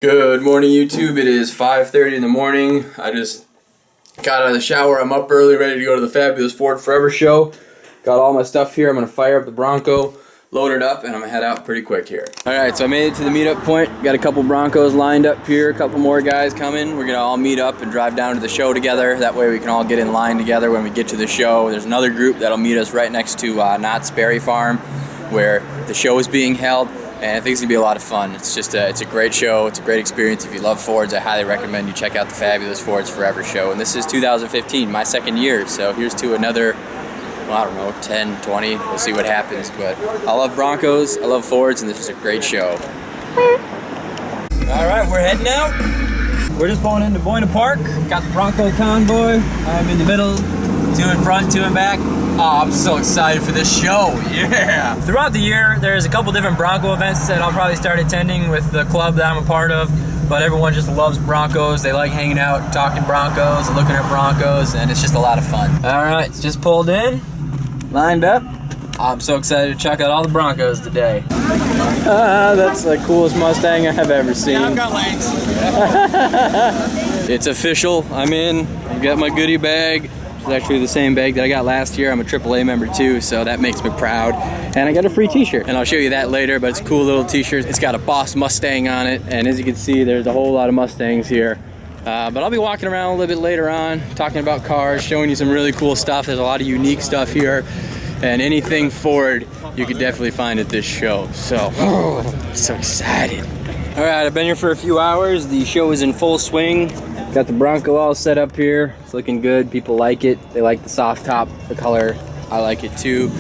Good morning, YouTube. It is 5:30 in the morning. I just got out of the shower. I'm up early, ready to go to the Fabulous Ford Forever show. Got all my stuff here. I'm going to fire up the Bronco, load it up, and I'm going to head out pretty quick here. Alright, so I made it to the meetup point. Got a couple Broncos lined up here, a couple more guys coming. We're going to all meet up and drive down to the show together. That way we can all get in line together when we get to the show. There's another group that'll meet us right next to Knott's Berry Farm, where the show is being held. And I think it's going to be a lot of fun. It's a great show. It's a great experience. If you love Fords, I highly recommend you check out the Fabulous Fords Forever show. And this is 2015, my second year. So here's to another, well, I don't know, 10, 20. We'll see what happens. But I love Broncos, I love Fords, and this is a great show. All right, we're heading out. We're just pulling into Boyna Park. Got the Bronco convoy. I'm in the middle, two in front, two in back. Oh, I'm so excited for this show, yeah! Throughout the year, there's a couple different Bronco events that I'll probably start attending with the club that I'm a part of, but everyone just loves Broncos. They like hanging out, talking Broncos, looking at Broncos, and it's just a lot of fun. All right, just pulled in, lined up. I'm so excited to check out all the Broncos today. That's the coolest Mustang I have ever seen. Yeah, I've got legs. It's official, I'm in. I've got my goodie bag. It's actually the same bag that I got last year. I'm a AAA member too, so that makes me proud. And I got a free t-shirt, and I'll show you that later, but it's a cool little t-shirt. It's got a Boss Mustang on it, and as you can see, there's a whole lot of Mustangs here. But I'll be walking around a little bit later on, talking about cars, showing you some really cool stuff. There's a lot of unique stuff here, and anything Ford you could definitely find at this show. So, I'm so excited. All right, I've been here for a few hours. The show is in full swing. Got the Bronco all set up here. It's looking good. People like it. They like the soft top, the color. I like it too.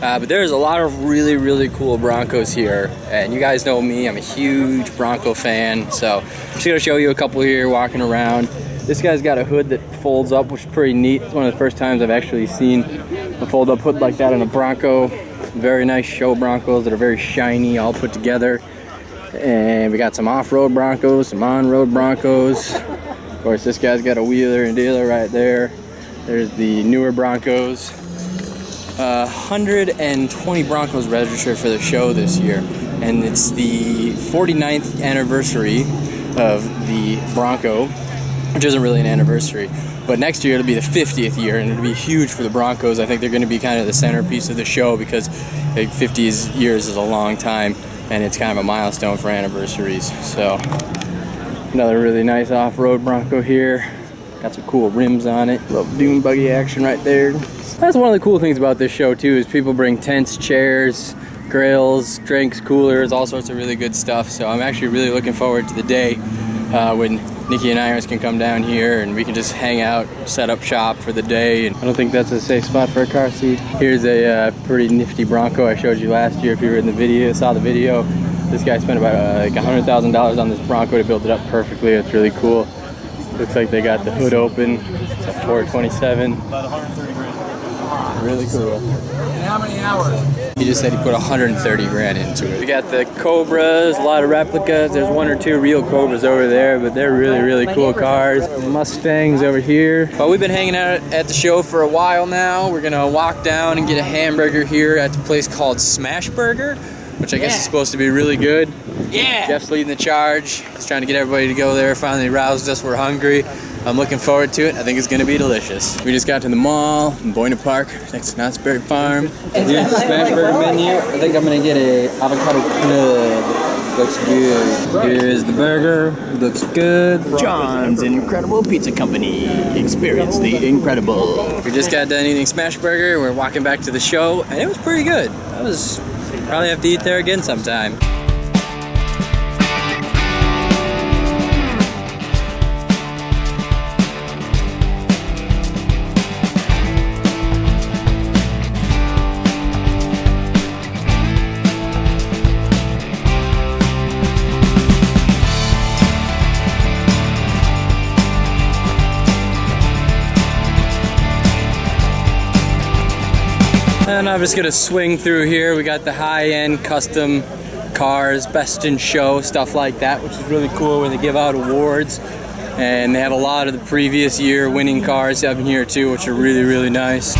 But there's a lot of really, really cool Broncos here. And you guys know me. I'm a huge Bronco fan. So I'm just gonna show you a couple here walking around. This guy's got a hood that folds up, which is pretty neat. It's one of the first times I've actually seen a fold up hood like that on a Bronco. Very nice show Broncos that are very shiny, all put together. And we got some off-road Broncos, some on-road Broncos. Of course, this guy's got a wheeler and dealer right there. There's the newer Broncos. 120 Broncos registered for the show this year. And it's the 49th anniversary of the Bronco, which isn't really an anniversary. But next year it'll be the 50th year, and it'll be huge for the Broncos. I think they're going to be kind of the centerpiece of the show because like 50 years is a long time, and it's kind of a milestone for anniversaries. So. Another really nice off-road Bronco here. Got some cool rims on it. Little dune buggy action right there. That's one of the cool things about this show too, is people bring tents, chairs, grills, drinks, coolers, all sorts of really good stuff. So I'm actually really looking forward to the day when Nikki and Irons can come down here and we can just hang out, set up shop for the day. And I don't think that's a safe spot for a car seat. Here's a pretty nifty Bronco I showed you last year if you were in the video, saw the video. This guy spent about like $100,000 on this Bronco to build it up perfectly. It's really cool. Looks like they got the hood open. It's a 427. About 130 grand. Really cool. And how many hours? He just said he put 130 grand into it. We got the Cobras, a lot of replicas. There's one or two real Cobras over there, but they're really, really cool cars. Mustangs over here. But we've been hanging out at the show for a while now. We're gonna walk down and get a hamburger here at the place called Smash Burger, which I guess is supposed to be really good. Yeah. Jeff's leading the charge. He's trying to get everybody to go there. Finally roused us. We're hungry. I'm looking forward to it. I think it's going to be delicious. We just got to the mall in Boyna Park next to Knott's Berry Farm. Here's the Smash Burger menu. I think I'm going to get a avocado club. Looks good. Here's the burger. Looks good. John's Incredible Pizza Company. Experience the incredible. We just got done eating Smash Burger. We're walking back to the show, and it was pretty good. Probably have to eat there again sometime. And I'm just gonna swing through here. We got the high-end custom cars, best in show, stuff like that, which is really cool when they give out awards. And they have a lot of the previous year winning cars up in here too, which are really, really nice.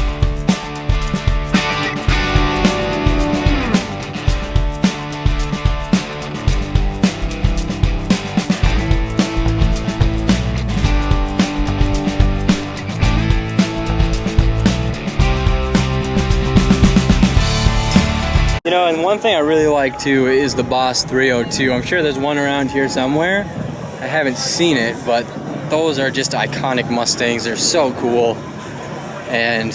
know, and one thing I really like too is the Boss 302. I'm sure there's one around here somewhere. I haven't seen it, but those are just iconic Mustangs. They're so cool, and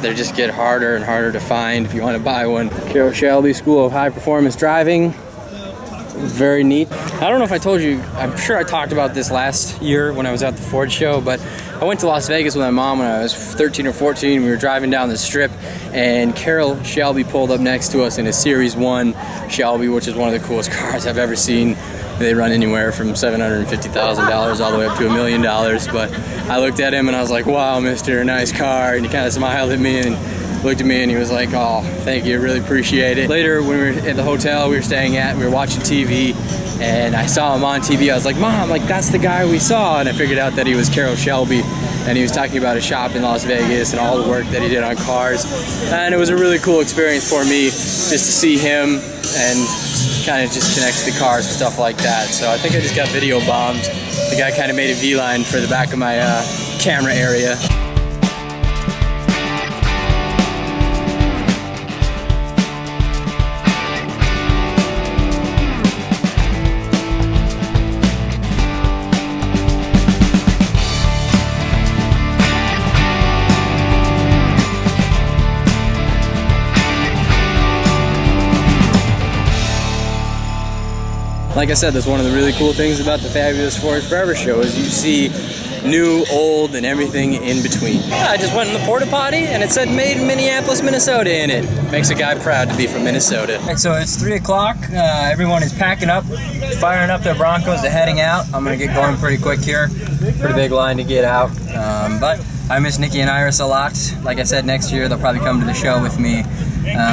they just get harder and harder to find if you want to buy one. Carroll Shelby School of High Performance Driving. Very neat. I don't know if I told you, I'm sure I talked about this last year when I was at the Ford show, but I went to Las Vegas with my mom when I was 13 or 14. We were driving down the strip, and Carroll Shelby pulled up next to us in a Series 1 Shelby, which is one of the coolest cars I've ever seen. They run anywhere from $750,000 all the way up to $1 million. But I looked at him and I was like, wow, mister, nice car. And he kind of smiled at me and looked at me and he was like, oh, thank you, really appreciate it. Later, when we were at the hotel we were staying at, we were watching TV, and I saw him on TV. I was like, Mom, like, that's the guy we saw. And I figured out that he was Carroll Shelby, and he was talking about his shop in Las Vegas and all the work that he did on cars. And it was a really cool experience for me just to see him and kind of just connect to the cars and stuff like that. So I think I just got video bombed. The guy kind of made a V-line for the back of my camera area. Like I said, that's one of the really cool things about the Fabulous Ford Forever show is you see new, old, and everything in between. Yeah, I just went in the porta potty and it said made in Minneapolis, Minnesota in it. Makes a guy proud to be from Minnesota. All right, so it's 3 o'clock. Everyone is packing up, firing up their Broncos. They're heading out. I'm gonna get going pretty quick here. Pretty big line to get out. But I miss Nikki and Iris a lot. Like I said, next year they'll probably come to the show with me.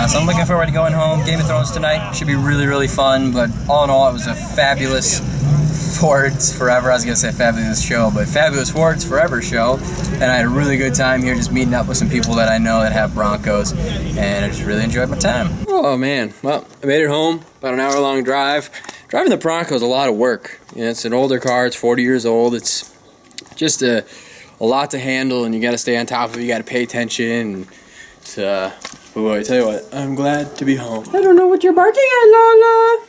So I'm looking forward to going home. Game of Thrones tonight should be really, really fun. But all in all, it was a fabulous Fords Forever. I was gonna say fabulous show, but Fabulous Fords Forever show. And I had a really good time here, just meeting up with some people that I know that have Broncos, and I just really enjoyed my time. Oh man, well, I made it home. About an hour-long drive. Driving the Bronco is a lot of work. You know, it's an older car. It's 40 years old. It's just a lot to handle, and you got to stay on top of it. You got to pay attention. And oh, I tell you what, I'm glad to be home. I don't know what you're barking at, Lola.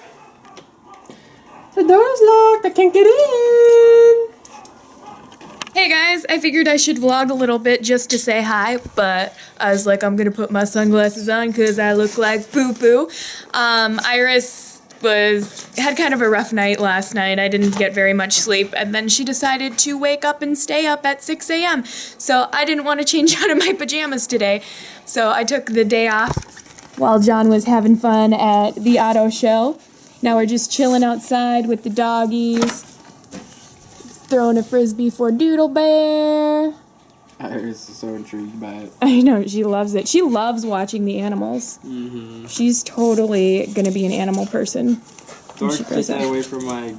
The door is locked. I can't get in. Hey guys, I figured I should vlog a little bit just to say hi, but I was like, I'm gonna put my sunglasses on because I look like poo-poo. Iris had kind of a rough night last night. I didn't get very much sleep, and then she decided to wake up and stay up at 6 a.m. So I didn't want to change out of my pajamas today. So I took the day off while John was having fun at the auto show. Now we're just chilling outside with the doggies, throwing a frisbee for Doodle Bear. Iris is so intrigued by it. I know, she loves it. She loves watching the animals. Mm-hmm. She's totally gonna be an animal person. Don't take that away from my...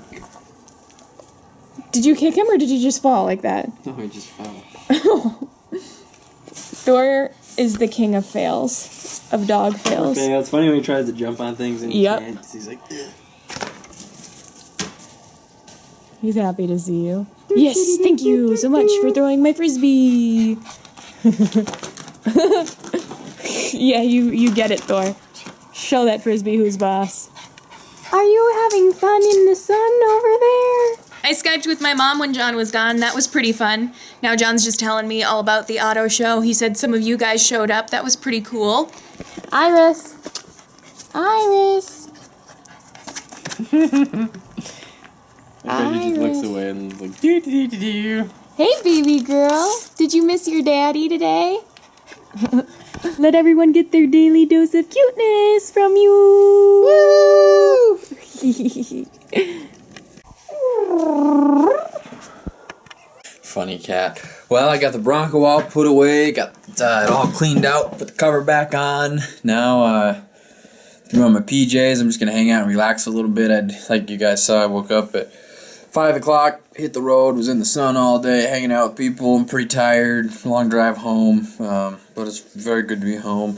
Did you kick him or did you just fall like that? No, he just fell. Thor is the king of fails, of dog fails. Okay, it's funny when he tries to jump on things and he can't. He's like, ugh. He's happy to see you. Yes, thank you so much for throwing my frisbee. Yeah, you get it, Thor. Show that frisbee who's boss. Are you having fun in the sun over there? I Skyped with my mom when John was gone. That was pretty fun. Now John's just telling me all about the auto show. He said some of you guys showed up. That was pretty cool. Iris. Iris. Everybody just looks away and is like, do. Hey, baby girl. Did you miss your daddy today? Let everyone get their daily dose of cuteness from you. Woo! Funny cat. Well, I got the Bronco all put away, got it all cleaned out, put the cover back on. Now, threw on my PJs. I'm just gonna hang out and relax a little bit. Like you guys saw, I woke up at 5 o'clock, hit the road, was in the sun all day, hanging out with people. I'm pretty tired, long drive home, but it's very good to be home.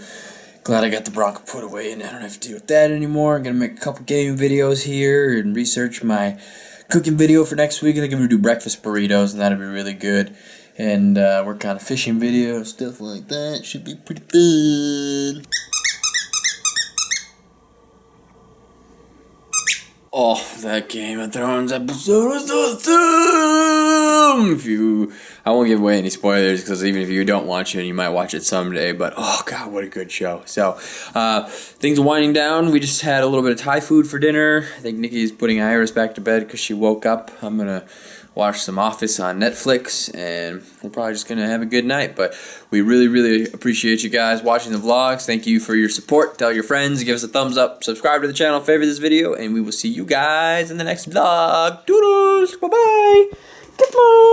Glad I got the Bronco put away and I don't have to deal with that anymore. I'm gonna make a couple gaming videos here and research my cooking video for next week. I think I'm gonna do breakfast burritos and that'll be really good. And work on a fishing video, stuff like that. Should be pretty fun. Oh, that Game of Thrones episode was awesome! I won't give away any spoilers because even if you don't watch it, you might watch it someday. But oh god, what a good show! So things are winding down. We just had a little bit of Thai food for dinner. I think Nikki's putting Iris back to bed because she woke up. I'm gonna watch some Office on Netflix, and we're probably just gonna have a good night. But we really appreciate you guys watching the vlogs. Thank you for your support. Tell your friends, give us a thumbs up, subscribe to the channel, favorite this video, and we will see you guys in the next vlog. Doodles, bye bye. Goodbye.